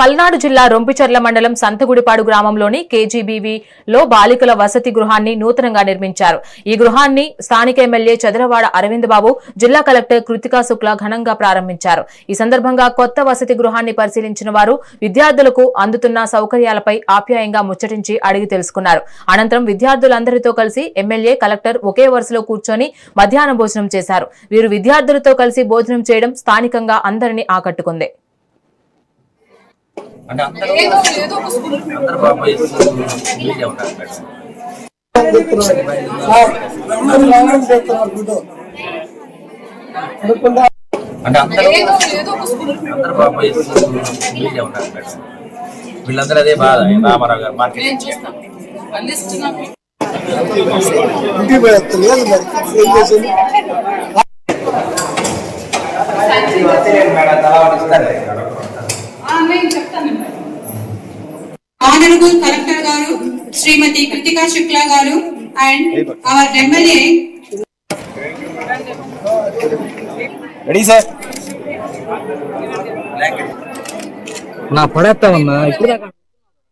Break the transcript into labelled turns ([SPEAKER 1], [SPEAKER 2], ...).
[SPEAKER 1] పల్నాడు జిల్లా రొంపిచెర్ల మండలం సంతగుడిపాడు గ్రామంలోని కేజీబీవీలో బాలికల వసతి గృహాన్ని నూతనంగా నిర్మించారు. ఈ గృహాన్ని స్థానిక ఎమ్మెల్యే చదరవాడ అరవింద్ బాబు, జిల్లా కలెక్టర్ కృతికా శుక్లా ఘనంగా ప్రారంభించారు. ఈ సందర్భంగా కొత్త వసతి గృహాన్ని పరిశీలించిన వారు విద్యార్థులకు అందుతున్న సౌకర్యాలపై ఆప్యాయంగా ముచ్చటించి అడిగి తెలుసుకున్నారు. అనంతరం విద్యార్థులందరితో కలిసి ఎమ్మెల్యే, కలెక్టర్ ఒకే వరుసలో కూర్చొని మధ్యాహ్న భోజనం చేశారు. వీరు విద్యార్థులతో కలిసి భోజనం చేయడం స్థానికంగా అందరినీ ఆకట్టుకుంది.
[SPEAKER 2] వీళ్ళందరూ అదే బాధ. రామారావు గారు market
[SPEAKER 3] Honorable Collector Garu, Srimati Kritika Shukla Garu, and our MLA.
[SPEAKER 2] Ready, sir?
[SPEAKER 4] నా పడేస్తా ఉన్నా ఇప్పుడు